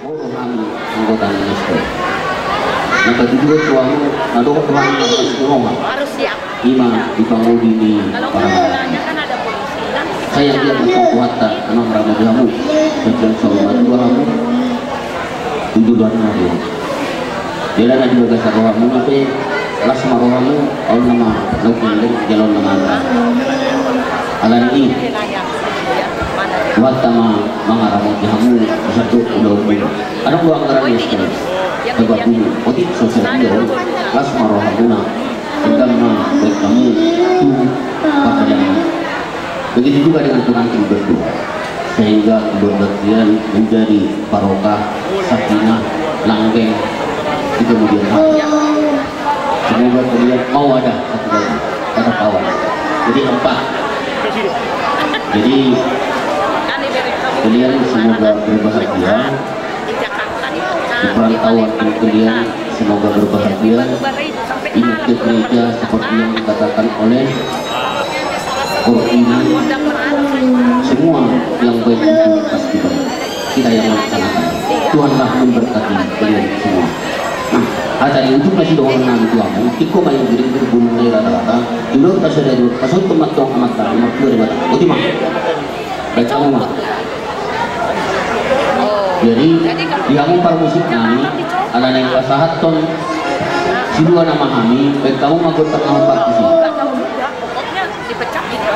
Moro kami anggota Nestor. Yang kedua suami nadok Tuhan ngomong. Harus siap. Ima dipangudi di para kan ada polisi. saya dia berkuatan enam ramu kamu dan selamat dua kamu tujuan kamu. Jalan ada juga sarohamu tapi las marohamu all nama lakukan jalan nama alan ini buat tama mangaramu kamu satu udah ada dua anggaran Nestor. Sebab ini otik sosial itu las marohamuna agama baik kamu itu pakaian. Begitu juga dengan pengantin berdua, sehingga keberberdian menjadi barokah, sakinah, langgeng, di kemudian hari. Semoga kalian mau ada satu lagi kata kawan. Jadi 4. Jadi kalian semoga berbahagia. Di perantauan kalian semoga berbahagia. Ini ke gereja seperti yang dikatakan oleh Quran, semua yang baik itu pasti baik. Kita yang melaksanakan. Tuhanlah memberkati kalian semua. Nah, ada yang untuk masih doang nanti kamu. Tiko main diri berbunyi dari rata-rata. Dulu pas ada dulu, pas itu matang amat tak, amat dua ribu. Oke mah. Baik kamu mah. Jadi di kamu para musik nami, ada yang pasahat ton. Sidua nama kami, baik kamu mah gue pernah partisi. Pokoknya dipecah gitu.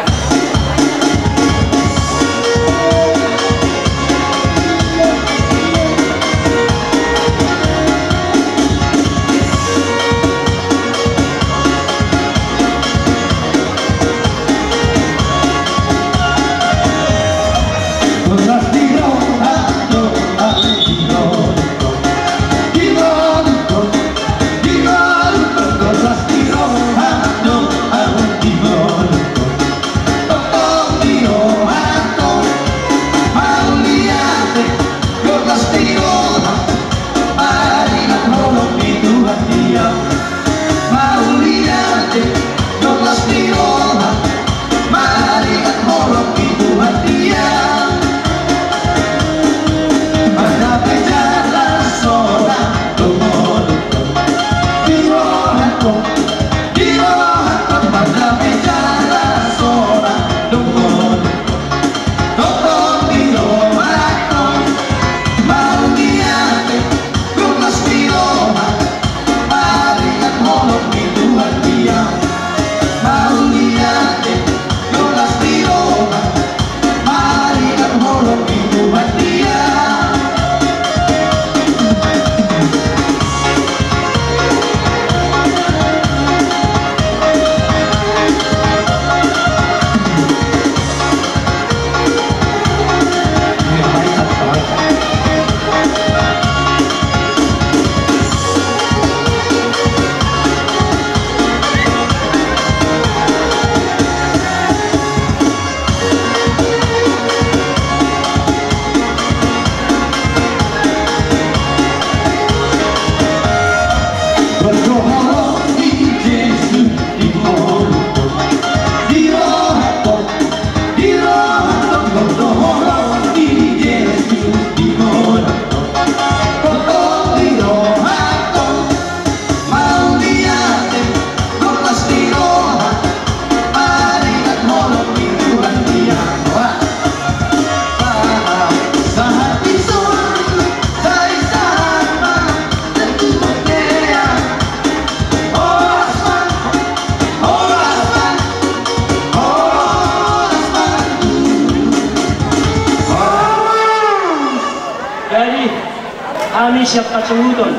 siap kasuludon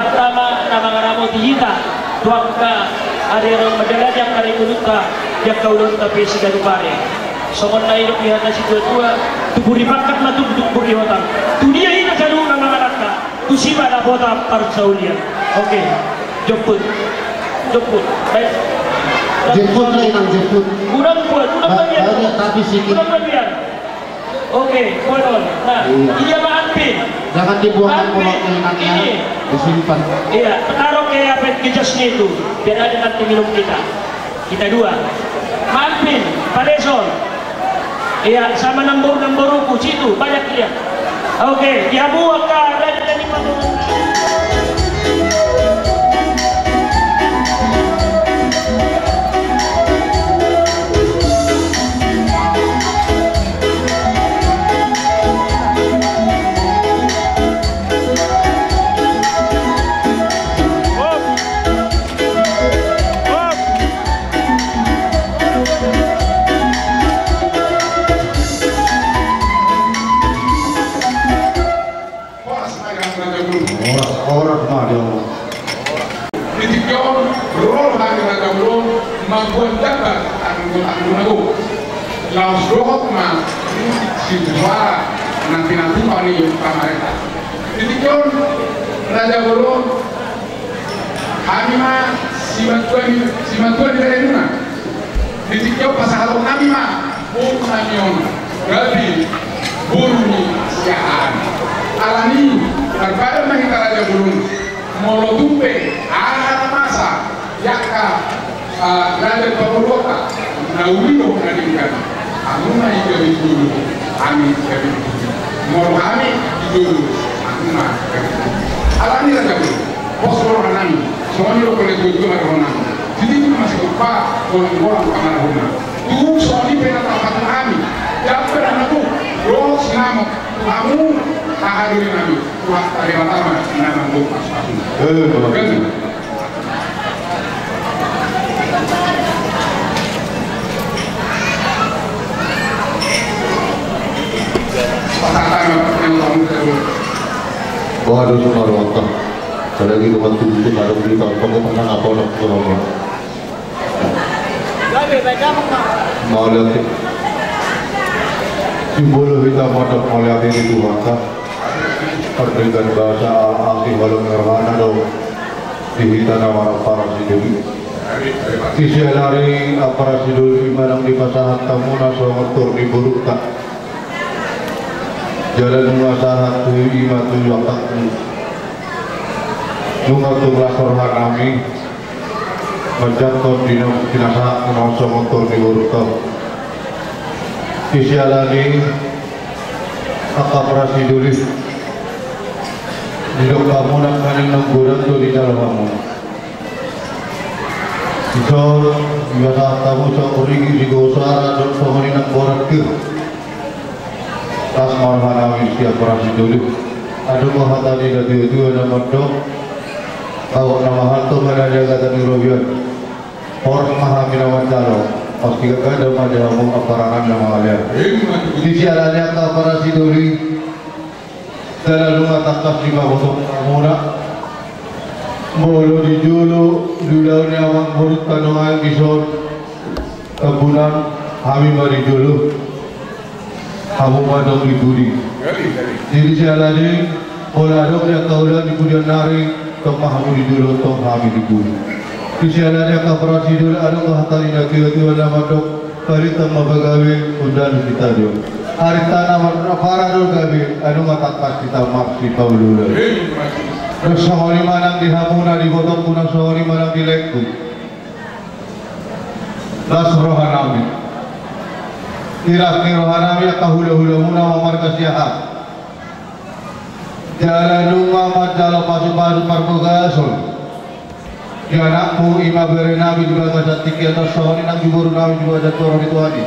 pertama nama ngaramo tihita tuangka ada yang medalajak kari kuduka jak kaulun tapi sigadu pare somon na ilok lihata si tua tuburi pakat na tubduk buri hotang tu dia hina jadu na mga nakka tu siba na bota parsaulian oke jemput baik jemput lain ang jemput kurang bagian tapi sikit kurang bagian oke bolon nah ini apa anpin jangan dibuang koloknya disimpan iya taruh kayak apa kejasnya itu biar ada nanti minum kita dua anpin padeson iya sama nombor uku situ banyak dia oke ya buah Waduh, sumarwata. Kalau lagi tempat tujuh baru beli kampung pernah apa nak berapa? Mau lihat simbol kita pada mau lihat ini Tuhan kan? Perbedaan bahasa asing walau nirwana dong dihita nama para sidul. Isi hari para sidul imanang di pasahan tamu naso motor di buruk tak. Jalan mengasahat tu imatu wakak nungatung lakor hanami menjatuh dinasahat menasa motor di urutau isialani akaprasi dulis hidup kamu nak kaning nangguran tu di dalam kamu iso biasa kamu seorang di gosara dan seorang nak borat ke tas marhanami siap operasi dulu. Aduh mahatani dari itu ada mandok. Kau nama hantu mana jaga tadi robian. Orang mahami nama calo. Pasti ada pada umum aparangan nama kalian. Di siarannya ke operasi dulu. Dalam rumah takas lima botol muna. Mulu di julu dulaunya awang buruk kandungan kisor kebunan kami mari dulu. Kamu madong dibudi. Jadi sialani oladong yang kaulan di kemudian nari kemahamu di dulu tong kami dibudi. Di sialani yang kaprasi dulu ada kehatari nak kira-kira nama dok kari tama bagawe undan kita dulu. Hari tanah para dulu gawe ada matakas kita maksi tahu dulu. Terus sahori manang dihamuna di botok punang sahori manang dilekku. Das rohanami. Kira-kira rohanami kahula-hula muna mamarkas yahat. Jalan rumah majalah pasu-pasu parbogasol. Di anakmu ima berenabi juga gajah tiki atau sahoni nang jubur nabi juga gajah turun itu hadi.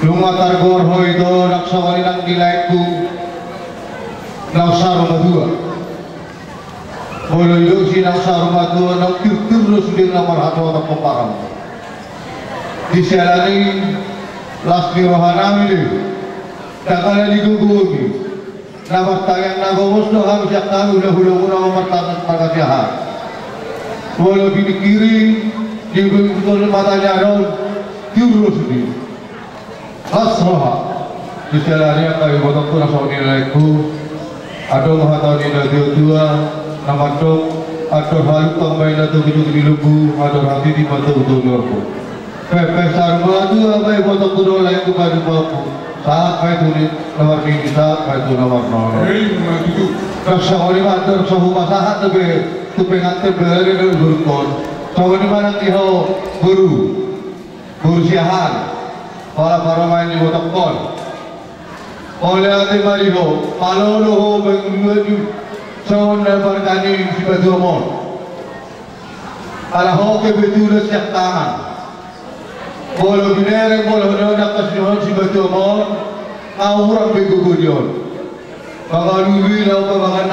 Rumah targor hoi itu nak sahoni nang dilaiku. Nang sarung dua. Boleh itu si nang sarung dua nang kirkir lu sudah namar hatu atau peparang. Di sialani lasmi rohanami ni tak ada digugugi nama tangan nagomos no harus jak tahu dahulu muna memertakan pada jahat walau di kiri di betul matanya dong tiurus di asroha di jalannya kami botok tu nasa nilaiku ada mahatau nilai dua nama dok ada haluk tambah natu hidup di lubu ada hati di mata betul luarku Pesar batu apa yang botok kudo lain tu pada bapu saat kau tulis nomor ini saat kau tulis nomor nol. Terus sahori mater sahu masahat tu pengantin berada di burukon. Sahori mana tiho guru siahan para main di botok kon. oleh ate mariho malolo ho benguaju son na barkani si bedomon ala ho ke betul siap tangan bolo binere bolo na kasihon si bedomon awurang begugujon bagaluwi law bagan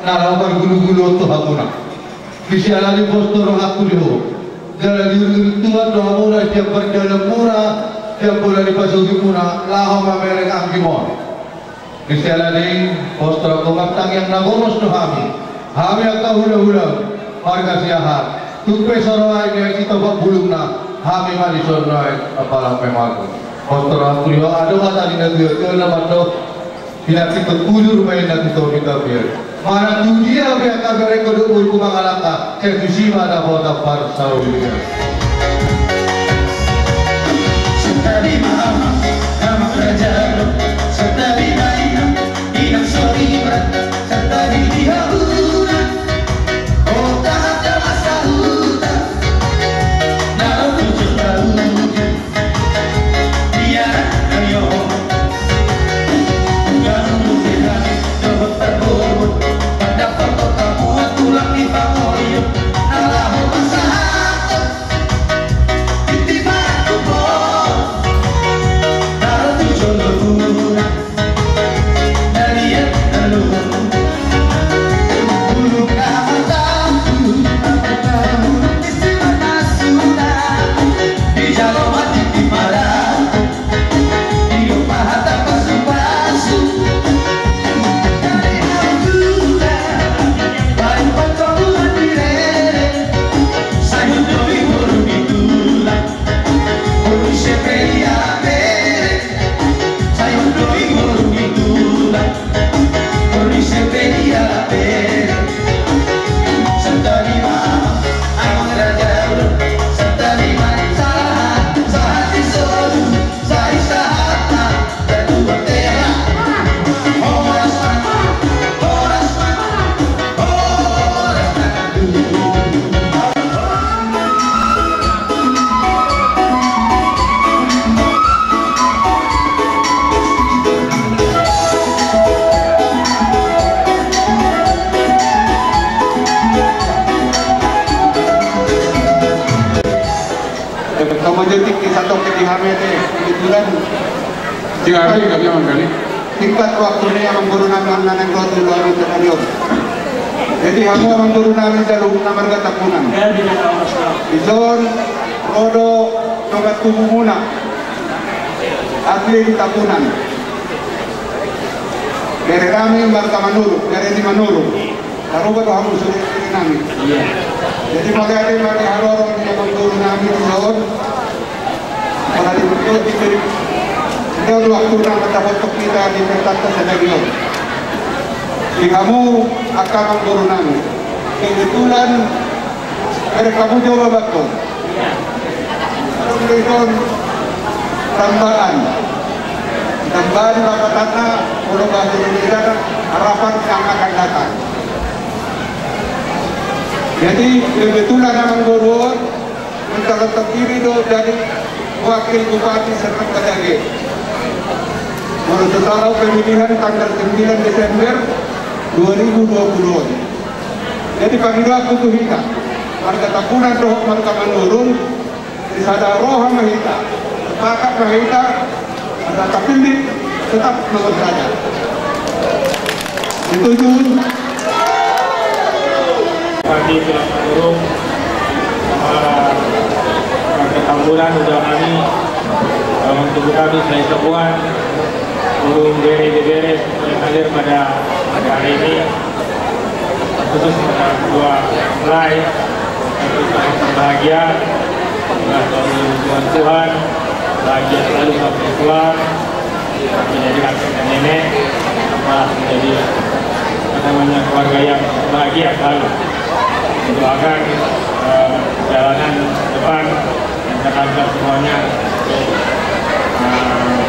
nalaw gulu-gulu to hamuna kisiala ni postor aku diho jala diurituan do hamuna siap berjalan murah siap bola di pasugi muna laho mamereng angkimon kisiala ni postor ko matang yang nagomos to hami akka hula-hula marga siahat tupe soroi ni kita bak bulungna hami malison noi apalang pemaku postor aku diho ado kata ni nabi ko na mando tidak kita kulur main nanti tahu kita biar mana dunia biar kabar ekonomi urku mangalaka sedusi mana kota Parsaulia setari mama nama raja setari maina inang soribra setari dihabuna kota ada masa huta nalau tujuh tahun dia ayo tingkat waktunya yang guru namin nanang ko dulu sa kanyo. Jadi kamu ang guru namin jalung na marga tapunan. Ison rodo nogat kumuna. Atlet tapunan. Dari kami marga Manuru, dari di Manuru. Taruba to kamu sulit namin. Jadi magari marga harorong yang guru namin ison. Para dibutuh diberi Dalam waktu yang untuk kita diperintahkan sedang di kamu akan mengguru nami. Kebetulan mereka kamu jawab betul. Kemudian tambahan maka tanda kalau bahasa Indonesia harapan yang akan datang. Jadi kebetulan mengguru mencatat diri dari wakil bupati serta Kedage. Menurut tahu pemilihan tanggal 9 Desember 2020. Jadi pagi waktu itu kita marga tapunan roh marga menurun disada roh mahita sepakat mahita ada kapilih tetap nomor saja dituju pagi telah menurun marga tapunan udah kami untuk kami saya temuan burung beres-beres yang hadir pada hari ini khusus pada dua mulai bahagia Tuhan bahagia selalu sampai keluar menjadi kakek dan nenek malah menjadi keluarga yang bahagia selalu doakan jalanan depan dan Jakarta semuanya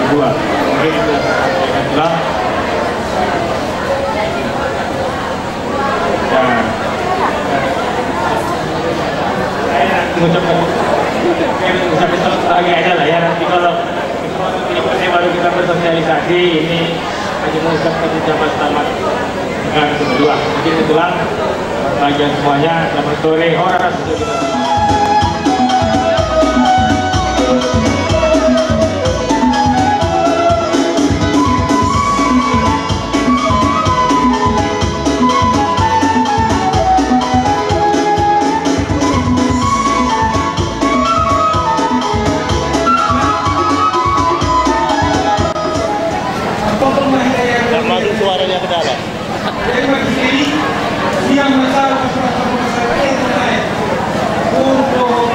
kedua mungkin itu adalah dan mengucapkan selamat lagi aja lah ya nanti kalau ini baru kita bersosialisasi ini Haji Musa tadi jabat tamat dengan kedua. Jadi kebetulan bagian semuanya selamat sore orang kita. Masuk suaranya ke dalam. Yang masalah masyarakat yang lain untuk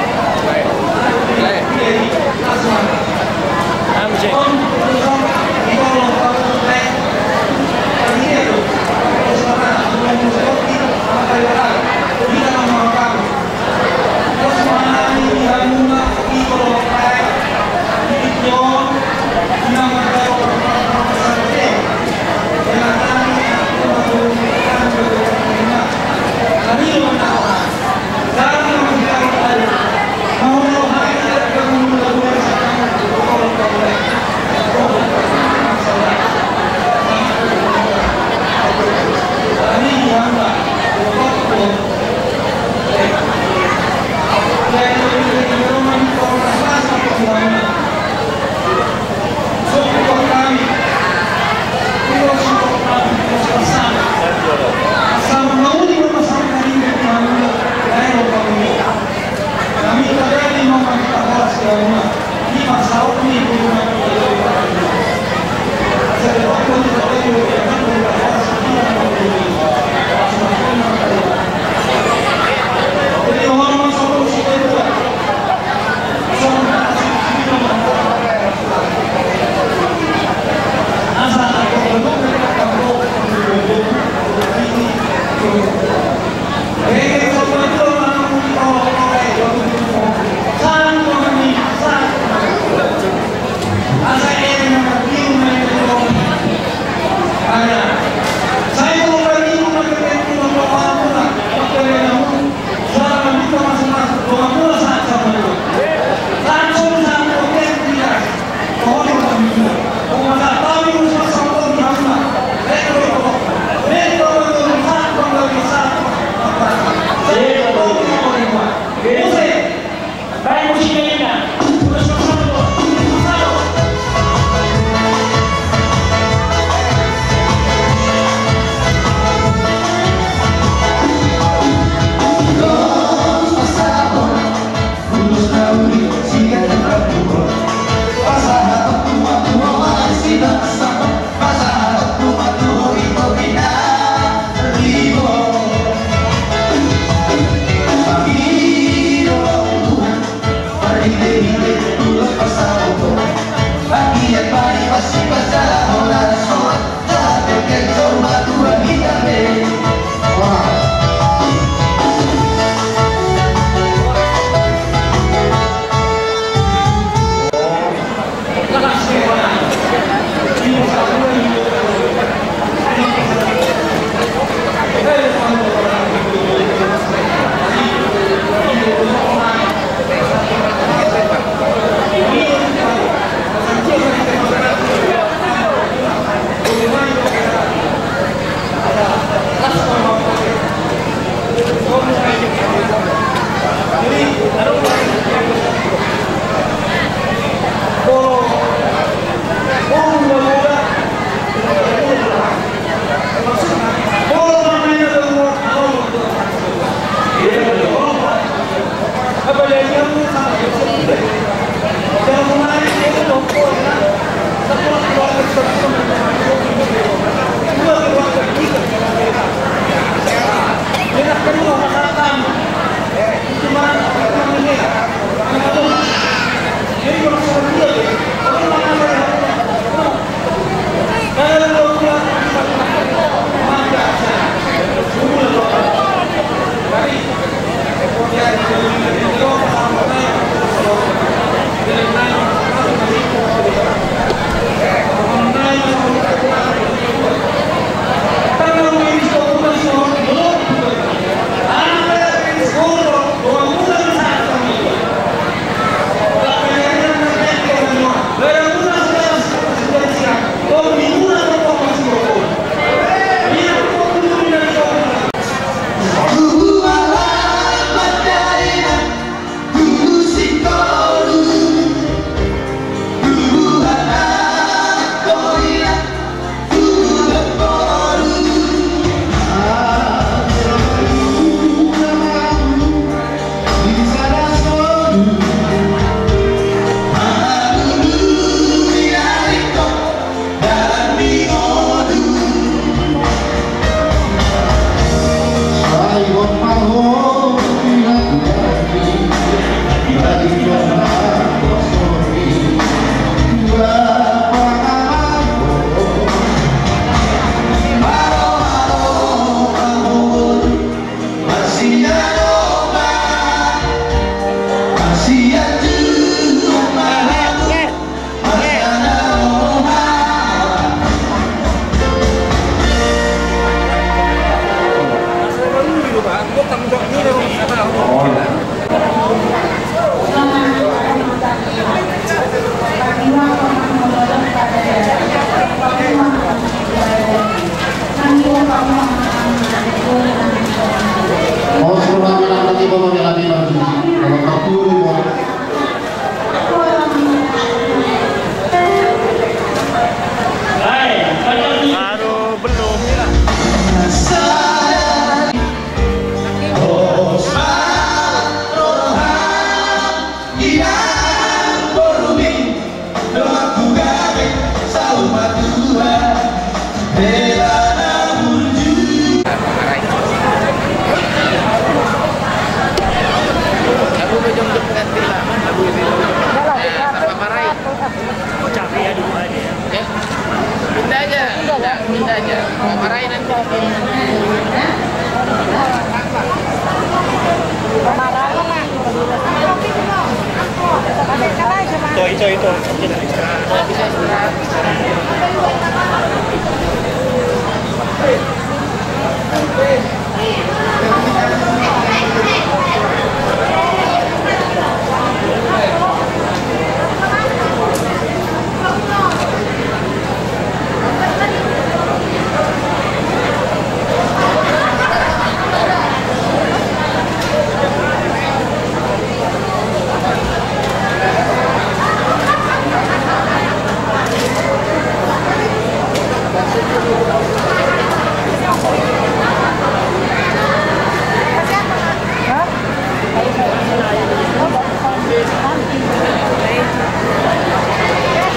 Itu.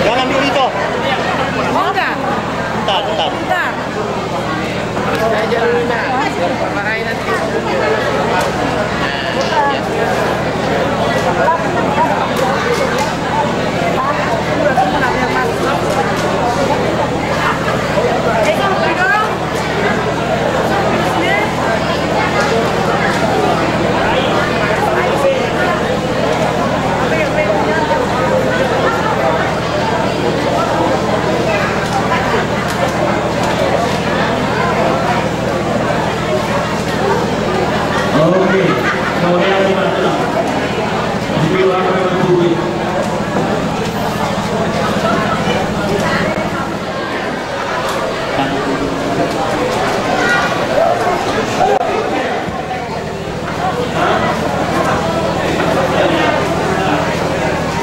Jangan dulu itu. Oh enggak? Bentar. Enggak. Saya aja dulu enggak. Marahin nanti. Oke, kemudian dimana? Di luar bumi.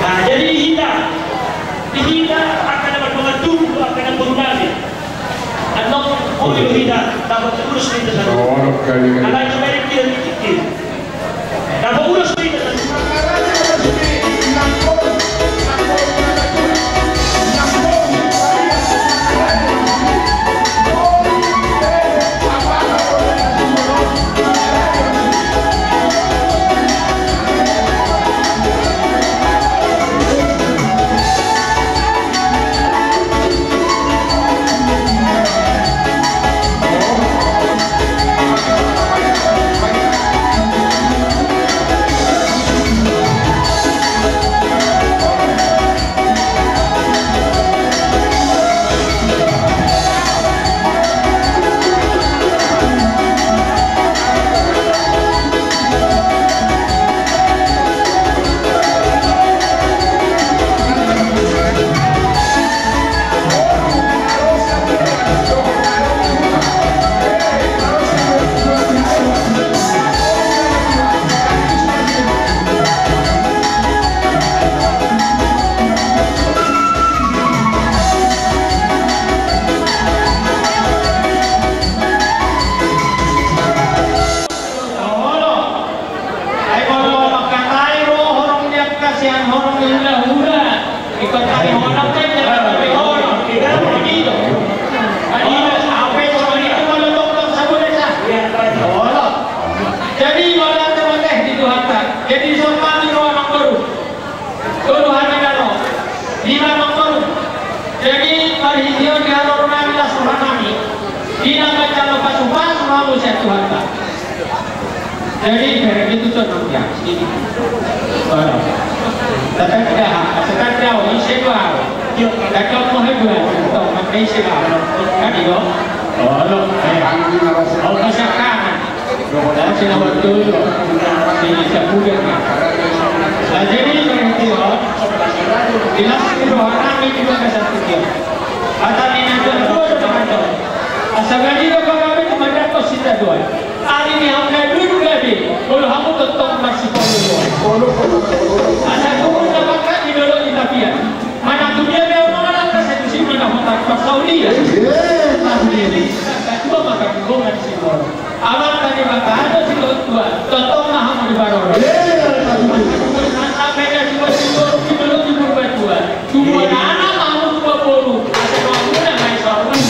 Nah, jadi dihina akan dapat mengatur akan dapat berunasi. Atau dihina dapat terus di sana. Anak sebaik dia dikit. Dapat urus di sana. Jadi dari itu contoh ya, ini. Tapi sekarang jauh ini sewa. Dan kalau mau hebat, untuk makai sewa, kan itu. Oh, masyarakat. Dan sila waktu itu, ini sebulan. Jadi dari itu, jelas itu orang ini juga kesatu dia. Atau ini dua teman-teman. Asal ini kami cuma dapat sisa dua. Hari ini hamil dulu lagi. Kalau kamu tetap masih perlu. Asal kamu dapatkan di dalam Italia. Mana tu dia dia orang nak kasih tu sini nak hantar ke Saudi ya. Tapi cuma makan bunga di sini. Awak tadi makan ada sih tua. Tetap nak kamu di baru. Sampai dah dua sini di dalam di rumah tua. Dua anak kamu tua baru. Asal kamu nak main Saudi.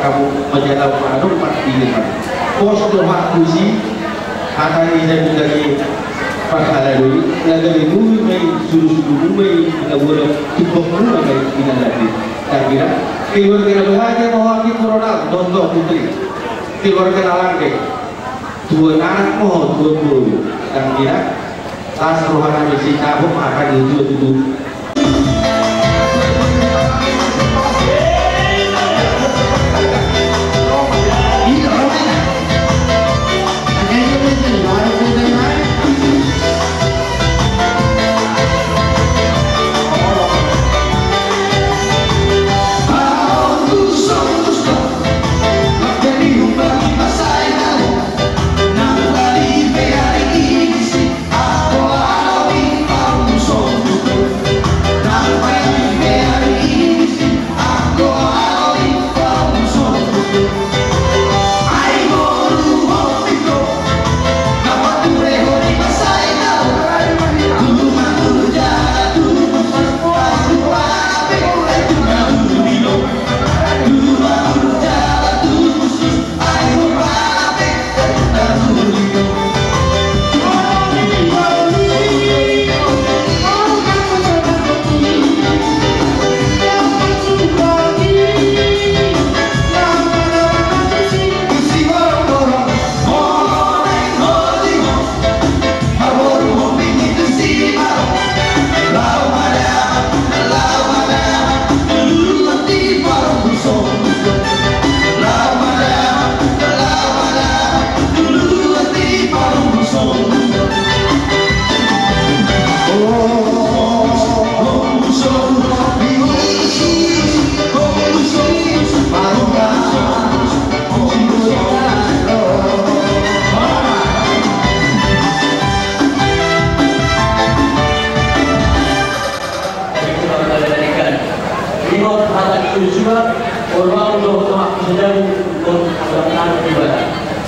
kamu menjaga Manado partikan pos doa kusi akan izin dari Paghaladoi nagari mumi may sudu-sudu may nagulong tupok mo may pinalati kira keluarga bahagia mohon corona dondo putri keluarga alangke dua anak mohon dua puluh kira tas rohana misi tabung akan itu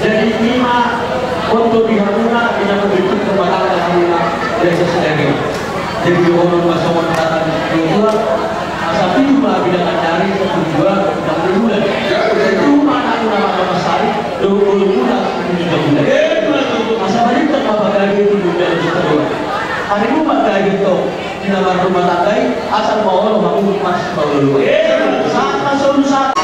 Jadi 5 untuk diharuna dengan membentuk pembahasan haruna desa sedang. Jadi orang masyarakat kata kedua asal cuma bilangan dari kedua dan bulan. Itu mana nama masari 20 bulan 7 bulan. Asal balik ke apa lagi itu bulan kedua. Hari ini mak lagi tu di nama rumah tangga asal mau orang mas mau lu. Saat masuk saat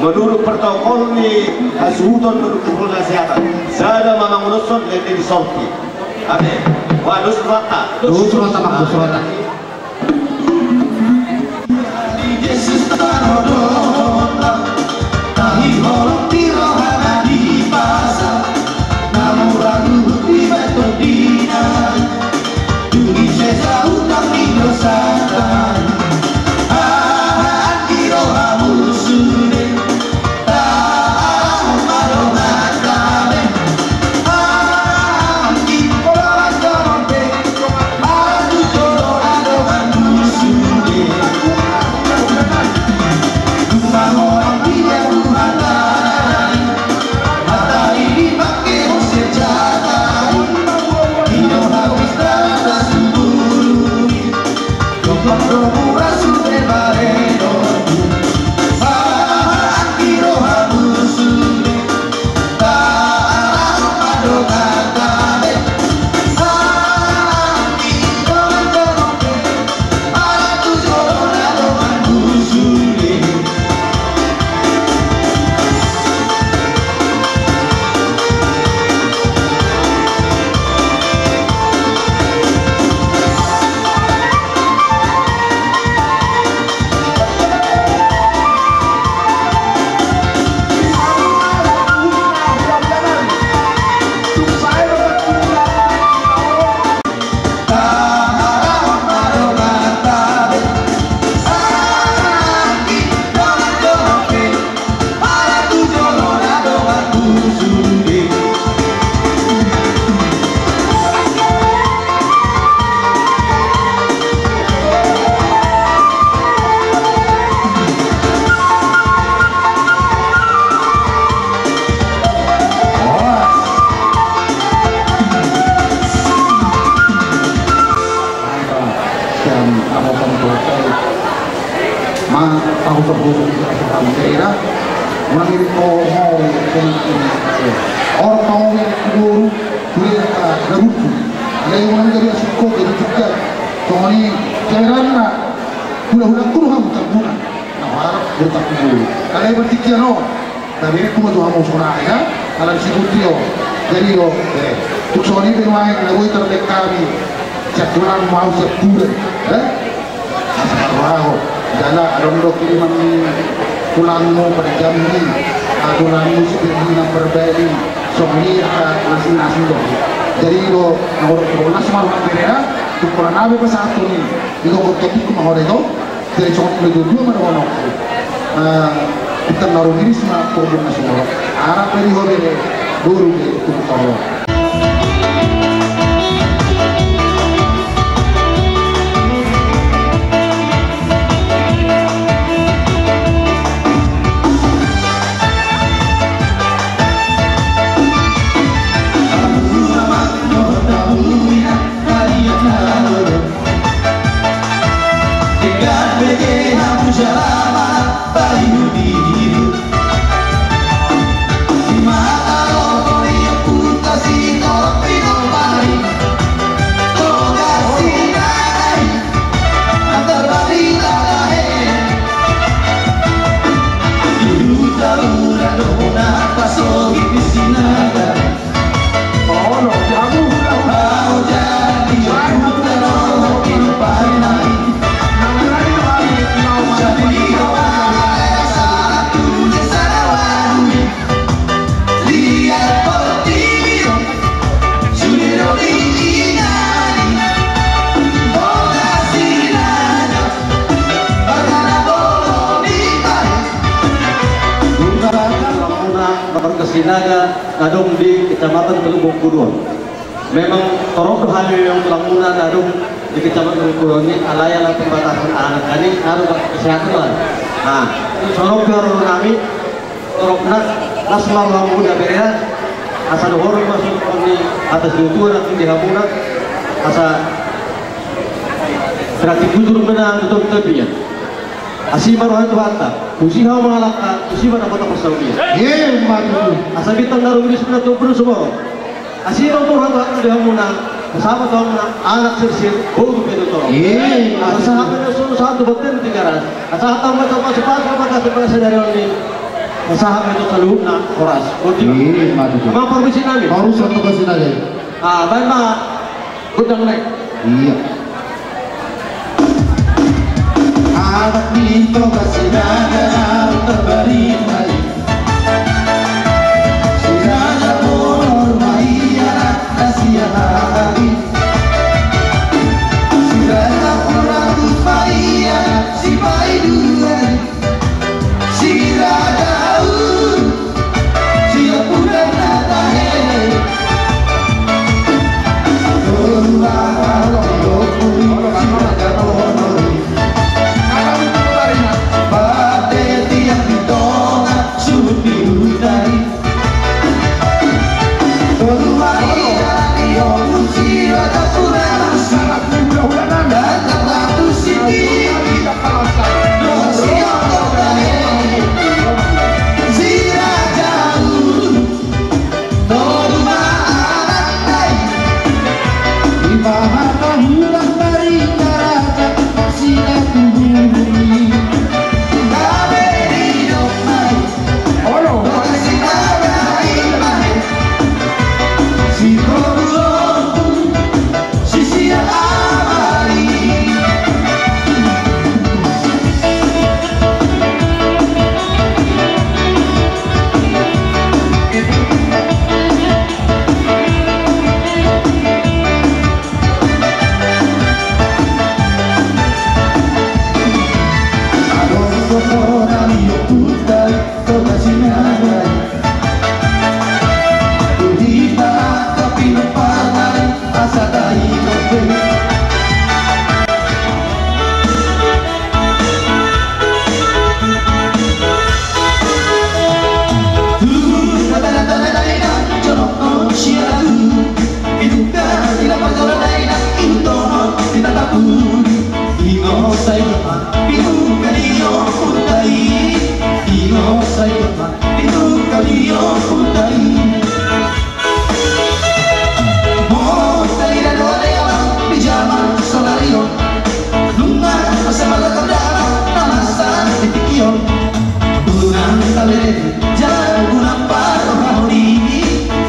menurut protokol ni Asuhuton menurut protokol kesehatan saya memang menusuk yang disorti amin wah Nusrata tahu terhubung dengan daerah orang ini mau orang mau yang guru boleh garutu yang orang dari asiko dari juga soalnya cairan nak hula-hula kuruham terbuka nah harap bertak guru kalau yang bertikian no tapi ini kuma tuh mau sonai ya kalau si putio jadi lo tuh soalnya bermain lagu terdekat kami caturan mau sepuluh asal jala rondo kiriman tulangmu pada jambi tulangmu seperti yang berbeli soalnya nasi dong jadi lo nomor bola semua orang berbeda tuh kalau nabi pas satu nih itu topik mau itu dari soalnya itu dua mana orang kita naruh diri semua problem nasional arah dari hobi dulu itu tahu Sinaga nadong di Kecamatan Teluk Bengkulu. Memang torok hal yang Languna nadong di Kecamatan Bengkulu ini alayan pembatasan anak ini harus kesehatan. Nah, sorok orang kami torok nak nasmar Languna berea asa dohor masuk di atas dutur nanti di Hamuna asa berarti bujur benar betul dia. Asima rohan tu hatta, usiha mengalahkan, usiha dapat apa sahaja. Maju. Asa bitang naruh di sebelah tu perlu semua. Asima tu rohan tu hatta dia muna, bersama tu muna, anak sirsir, bolu pedo tolong. Asa hampir satu satu betul tiga ras. Asa hatta macam apa sepas apa sepas dari orang ini. Asa hampir tu selalu nak koras. Maju. Memang permisi nami. Harus satu kasih aja. Baik mak, gudang lek. Iya. Anak minto kasinaga terbari mai sinaga ponor maiya nasia hari sinaga poratus maiya si pai duan sinaga sia punan natahe Bate tiang di sayama itu kaliyo putai mo salida dole ama pijama solario lunga pasama kadara namasa titikio durang kale jago paro hamoni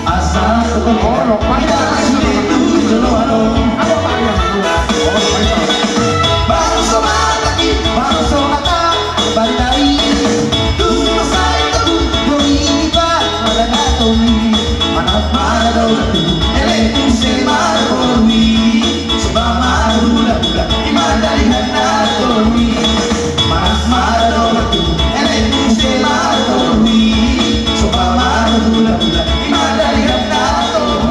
asa ko oro pada sude tu joloano bangso mataki bangso mata bandai tu masai tu doi pa malana toni manat marado tu ele se maroni sebab marula buka imandali hana toni manat marado tu ele se maroni sebab marula buka imandali hana toni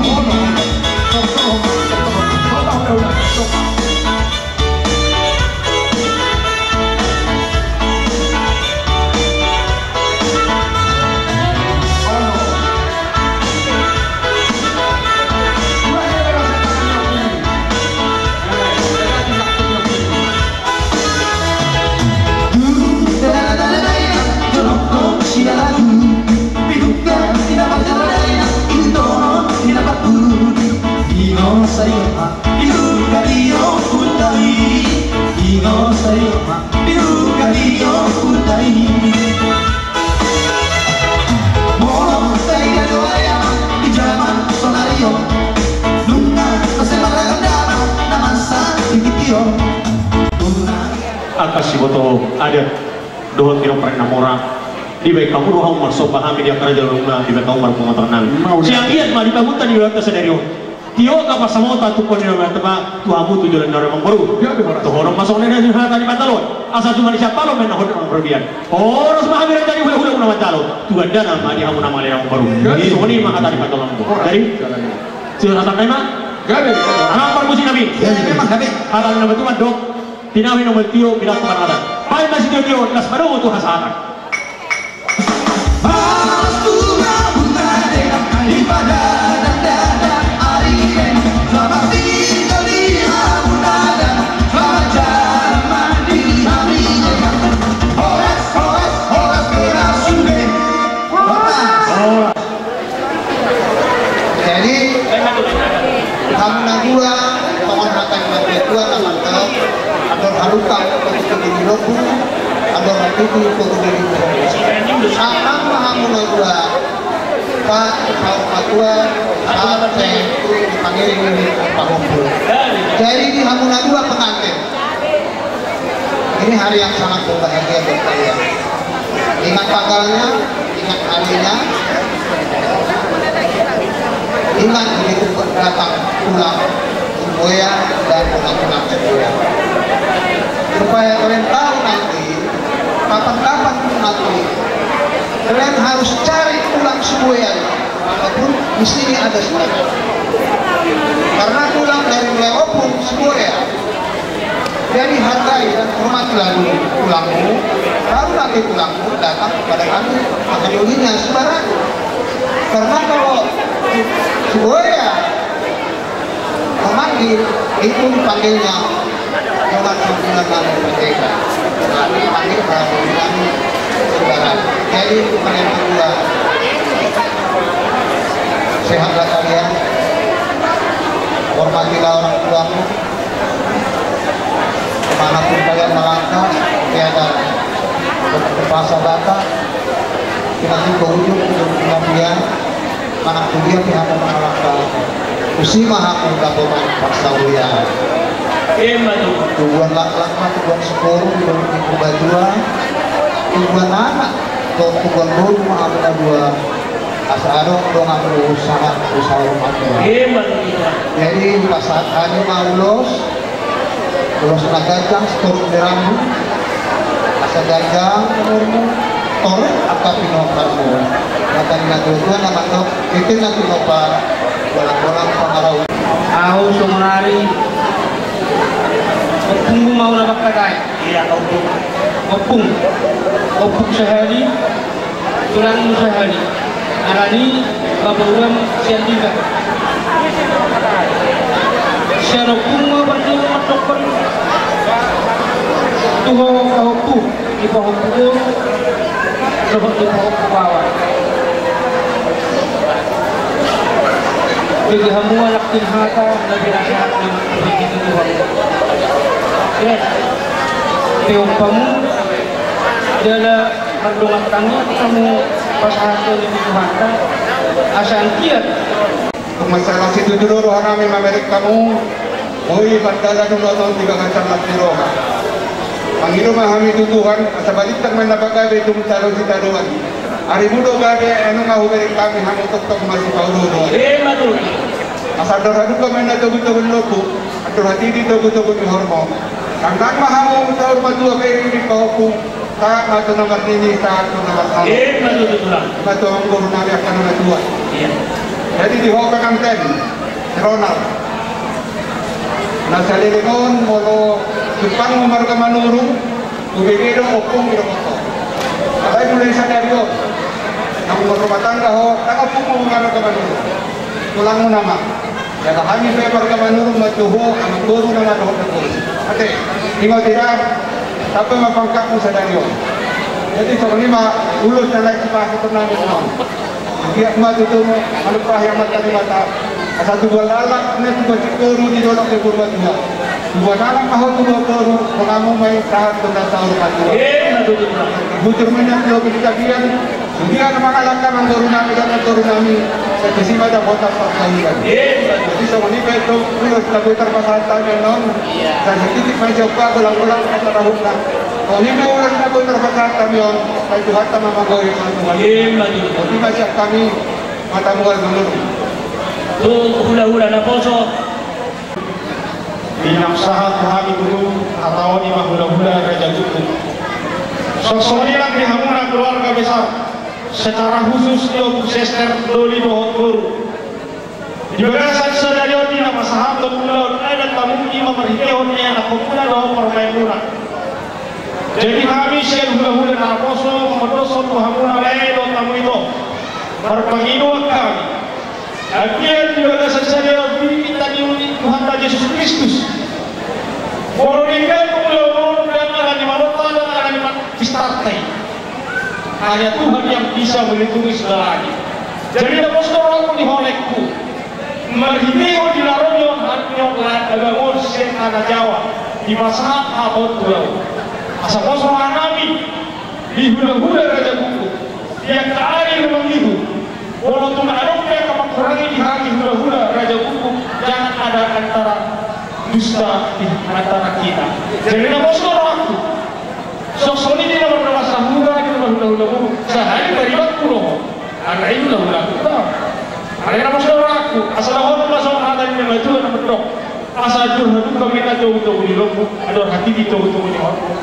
Akasi boto ada dohot kira pernah mora di baik kamu rohong masuk pahami dia kerja rumah di baik kamu berpengetahuan siang iya mah di bangun tadi waktu sederhana tio kapas sama tak tukon dia bertema tuamu tujuan dari orang baru tuh orang masuk nenek sudah tadi pantalon asal cuma di siapa lo main orang berlebihan orang pahami dia tadi udah nama pantalon tuan dan nama dia kamu nama orang baru ini mah tadi pantalon dari sudah datang nama anak permusi nabi memang nabi hal nama tu dok tinawi nomor tio bilang kepada baik masih tio kelas baru tuh hasanah halukan untuk diri lobu ada hati untuk diri sangat mahamuna dua pak tua saat saya itu dipanggil ini Pak Humpul jadi di Hamuna dua pengantin ini hari yang sangat berbahagia buat kalian ingat tanggalnya ingat harinya ingat begitu datang pulang Boya dan pulang kedua supaya kalian tahu nanti kapan-kapan nanti kalian harus cari pulang Semboyan apapun di sini ada semuanya karena pulang dari Leopung Semboyan jadi hargai dan hormatilah dulu pulangmu baru nanti pulangmu datang kepada kami mengadulinya sembarang karena kalau Semboyan memanggil itu dipanggilnya dengan panggilan nama merdeka kami panggil panggilan saudara jadi kalian berdua sehatlah kalian hormatilah orang tuamu kemanapun kalian melangkah tiada berpasa data kita juga ujung kalian anak kuliah pihak melangkah usimah aku kabupaten Paksawuyan tujuan lak-lakna tujuan sepuluh tujuan ibu bajua tujuan anak tujuan bulu maafkan dua asa adong dong aku usaha rumah dua jadi pas saat hari mau ulos na gajang seturun di rambut asa gajang umurmu torun atau pinoparmu maka dinatutuan nama to itu na pinopar bolang-bolang pengarau aku sumunari opung mau nabak tagay iya opung sehari tulang sehari arani babawam siandiga siya opung mau bantu matokon tuho kahopu ipahopu dohot di pohon bawah. Bagi hamu anak tinhata nabi nasihat yang begitu Tuhan. Ya, tiupamu adalah kandungan tangga kamu pasahan lebih Tuhan. Asal kiat. Masalah situ dulu rohana memerik kamu. Oi bandara dulu tahun 3 kancam lagi roha. Panggil memahami Tuhan. Asabalik tak mendapat itu mencari kita doang. Hari muda gabe anu ngahu dari kami hamu tok masih paulo doang. Betul. Asal doradu kami nak tubuh loku. Atur hati di tubuh di hormon. Kangkang mahamu tahu matu apa ini kau tak matu nomor ini tak nomor satu. Betul. Matu anggur nabi akan nomor 2. Iya. Jadi di hoka kanten Ronald. Nasa lilingon molo Jepang umarga manuru ubigido opung iro koto. Alay mulai sadari yo. Nang rumah tangga ho, tak opung umarga manuru. Tulang mo nama. Ya kami pe umarga manuru matuho ang guru na doon na guru. Ate, ingo tira tapi mapangkak mo sadari yo. Jadi sa kanima ulos na lagi pa sa namin mo. Dia matutuno alupah yang mata mata. Satu bulan lalak na tuba cikuru di dolok ke kurba tua. Dua lalak maho tuba toru pengamu mai tahan tunda tahu katua. Butur menyang lo kejadian. Dia mengalahkan ang turunami dan turunami sa kisimada kota Pagkawian. Jadi sama ni betul ulos lagu terpasatan non. Dan sedikit mencoba ulang-ulang kata rahut na. Kalau ni may ulang lagu terpasatan yon, kay Tuhan ta mamagoy ang Tuhan. Hindi masya kami matamual dulu. Hula-hula na poso. Binamsaha Tuhan dulu atau ni hula-hula Raja Duku. Sosok lang di hamuna keluarga besar. Secara khusus dia Sester Doli Dohot Guru. Di bagasan sadarion ni nama sahabat pulau ada tamu imam berhikehon ni anak pemula Dohot Permaimuna. Jadi kami share hula-hula na poso medoson hamuna ledo tamu itu. Berpengidu kami. Akhirnya juga kesadaran diri kita diundi Tuhan Yesus Kristus. Boronikan pulau dan akan dimalukan dan akan dipartai. Hanya Tuhan yang bisa melindungi segalanya. Jadi dapat orang diholekku. Merhimeo di laronyo hanyo agangor sen ana Jawa di masa abot pulau. Asal kosong nabi di hula-hula Raja Buku. Dia keari mengihu. Walaupun ada kapal kurangi di hari hula-hula Raja Buku, jangan ada antara dusta di antara kita. Jadi nama seorang aku, sosok ini nama masa hula di hula-hula Buku. Sehari beribat pulau, anak itu hula-hula kita. Ada nama seorang aku, asal orang masuk ada yang maju dan berdok. Asal jual itu kami tak jauh-jauh di Lombok, ada hati di jauh-jauh di Lombok.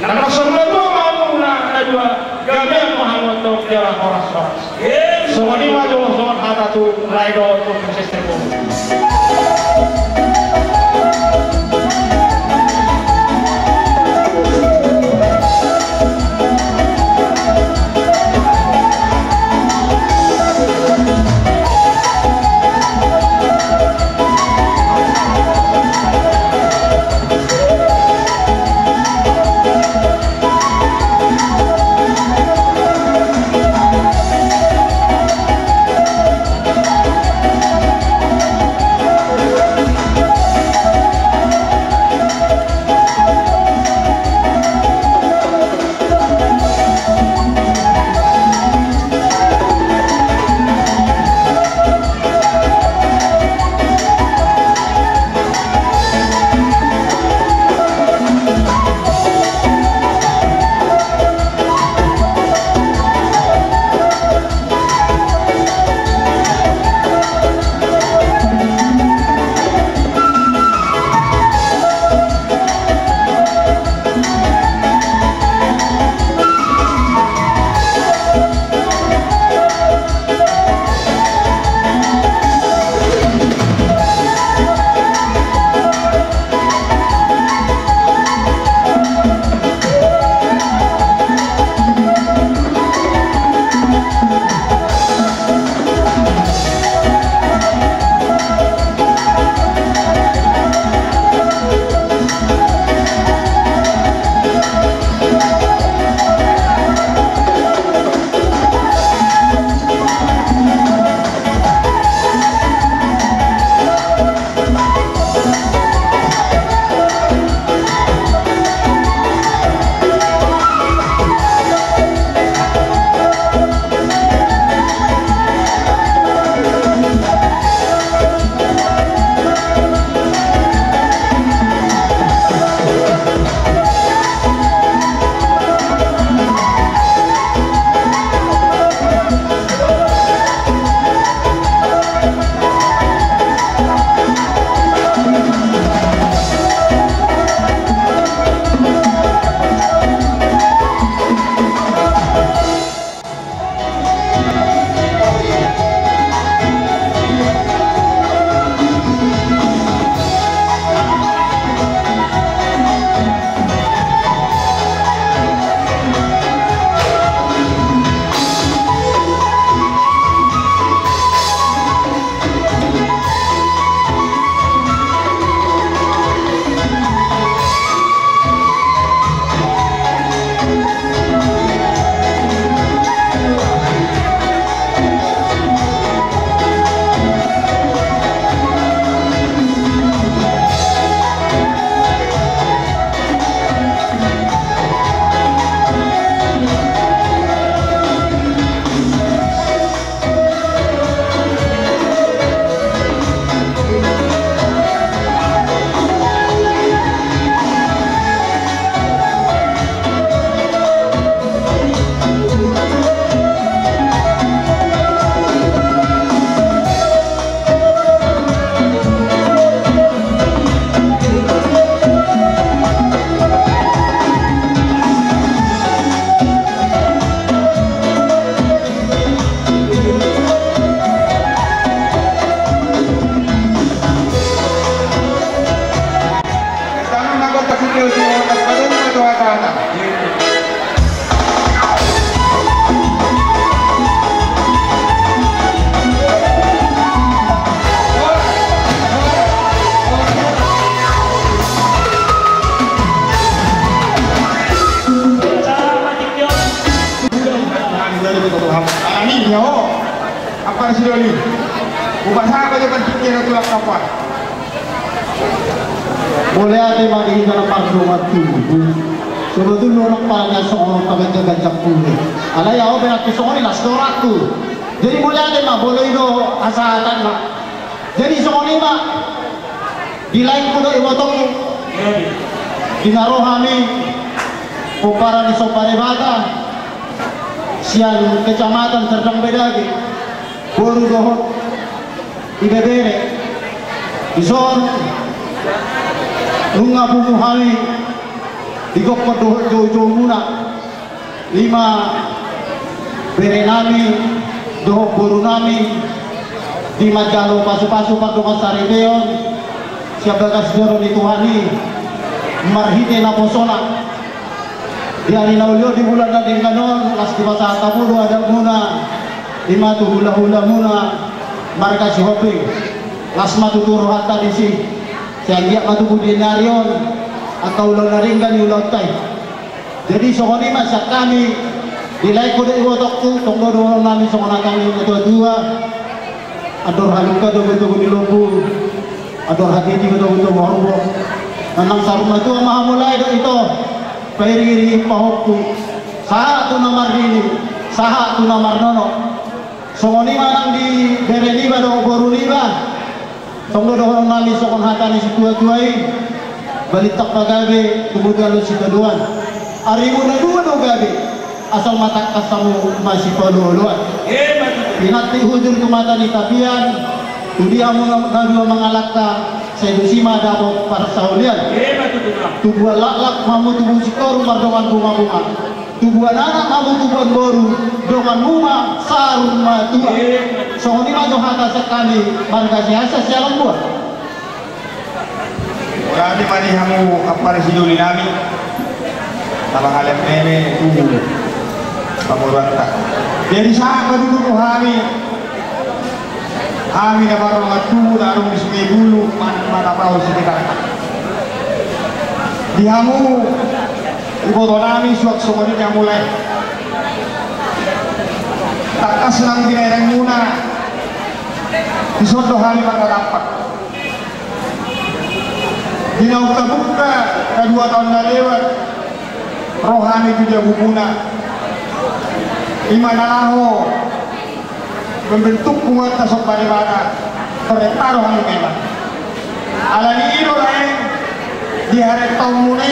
Nama seorang itu mau nak ada kami yang Muhammad tahu jalan horas-horas. Semua ini maju semua ada tu raido tu proses terbuka. Alani ya apa sih doli? Ubah apa jaman kita tulak kapal? Boleh ada mari dalam pardongan tubuh. Sebetulnya orang paranya seorang pagajak-gajak pulih. Alay ako berarti seorang las doraku. Jadi boleh ada mah boleh itu asatan mah. Jadi seorang mah di lain kudo ibotong dinarohami upara di Sopare Bata siang kecamatan Serdang Bedagi baru dohot ibebere ison lunga bumuhami digokot dohot jojo muna 5 bere nami dohot boru nami di Majalo pasu-pasu padungan Saribeon siapa kasjoro di Tuhani marhite na posona di hari naulio di bulan na dingganon las di basa tabudo ada muna lima tu hula-hula muna marka si hopi las matuturo hatta di si sianggiak matubu dinarion atau ulang naringgan ulotai jadi sokoni masak kami dilai kode iwotokku tonggo dorong nami sokona kami dua ador haluka dogo-dogo di lombu ador hati dogo-dogo mahrubo nanang saruma itu mahamulai itu pairi pahokku saha tu namar ini saha tu namar nono songoni manang di bereni bado boru liba tonggo dohong nami sokon hatani si tua-tuai balitak pagabe tubugalo si kaduan arimu na dua do gabe asal mata kasamu masih paluan pinati hujur kumata di tapian tudiamu ngadua mengalakta sedusima dapot para saulian tubuh lak-lak mamu tubuh sikoru mardongan bunga-bunga tubuh anak mamu tubuh boru dongan bunga sarung matua sohoni majo hata sekali marga siasa sialang buah kami mani hamu apa residuli nami sama halem nene tubuh pamurwanta jadi saat duduk kami na baru ngatu darung di sungai bulu mana tahu sekitar dihamu ibu nami suak sumoninya mulai takas nang dinereng muna disodoh kami pada rapat dinauka-buka kedua tahun lewat rohani juga bubuna imana laho membentuk kuat tasok bariwana tertaruh hal memang alani iro lain di hari tahun muni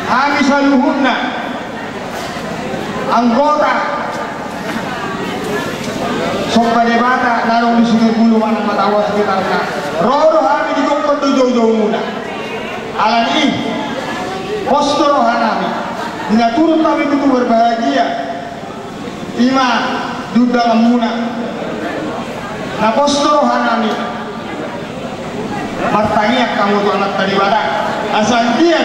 kami saluhunna anggota sok bariwana narong di sungai bulu mana matawa sekitarnya roh kami dikongkot jauh-jauh muna alani postur rohanami dengan turun kami betul berbahagia ima duda muna na postur hanami martangiak kamu tu anak tadi badak asal dia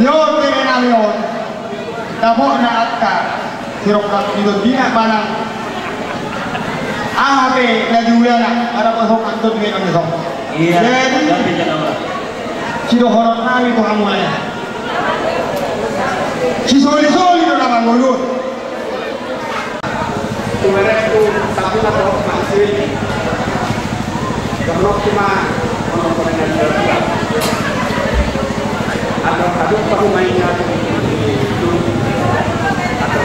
nyon kene namion tabo na atka sirokak itu dina banang ahabe na juliana ada pasok antut dengan besok iya jadi sido horot nami tu hamulnya si soli-soli tu nama mulut mereka itu tapi ada masih kalau cuma menonton yang dia ada perlu mainnya itu ada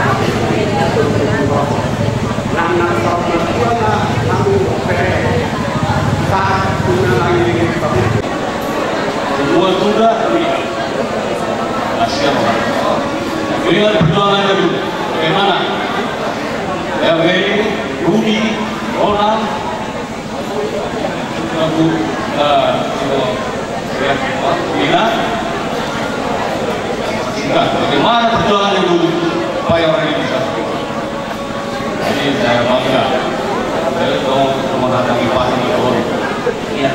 nang tahun kedua lalu saat punya lagi semua sudah asyik ini ada perjuangan dulu bagaimana ya Mary, Rudy, Ronald, aku Mina, sehingga bagaimana perjuangan yang dulu supaya orang ini bisa. Jadi saya bangga, saya tahu menghadapi pasang itu. Ya.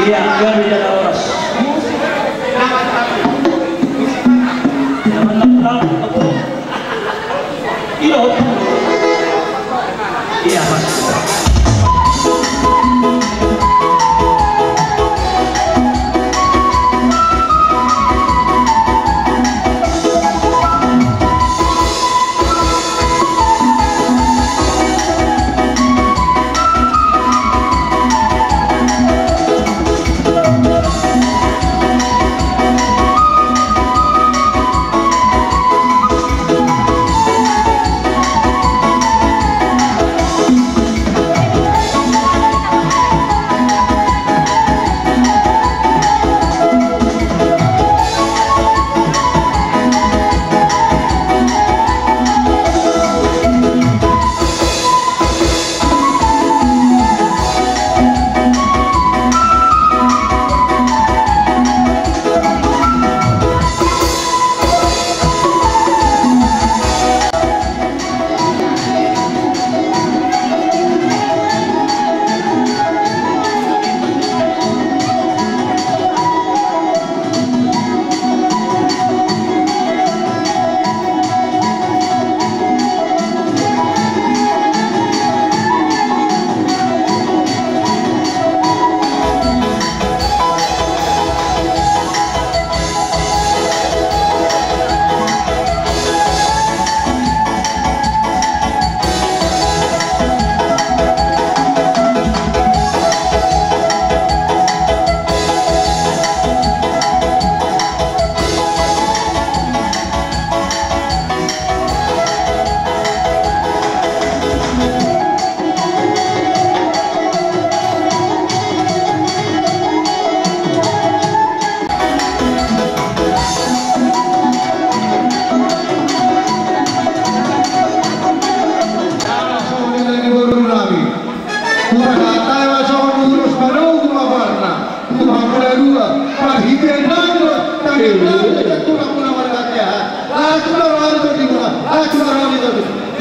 Iya, Garuda Lawas. Nama tentang apa? Iya. Iya, Mas.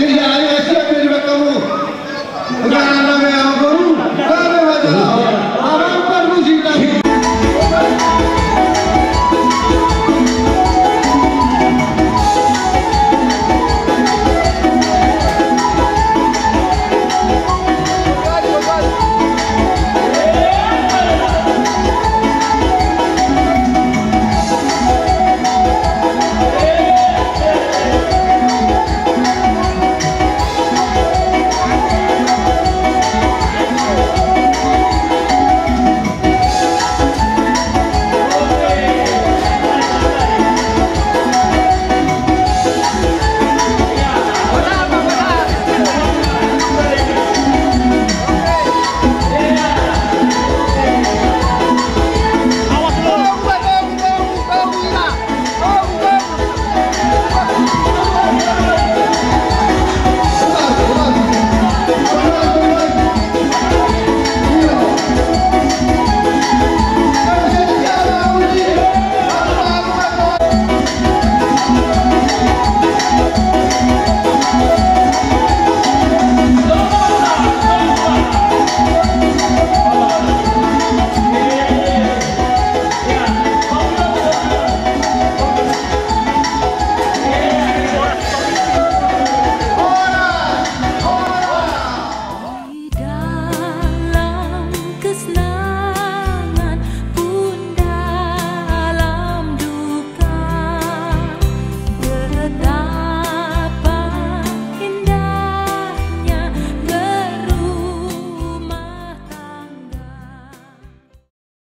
Jadi ayah siap dari kamu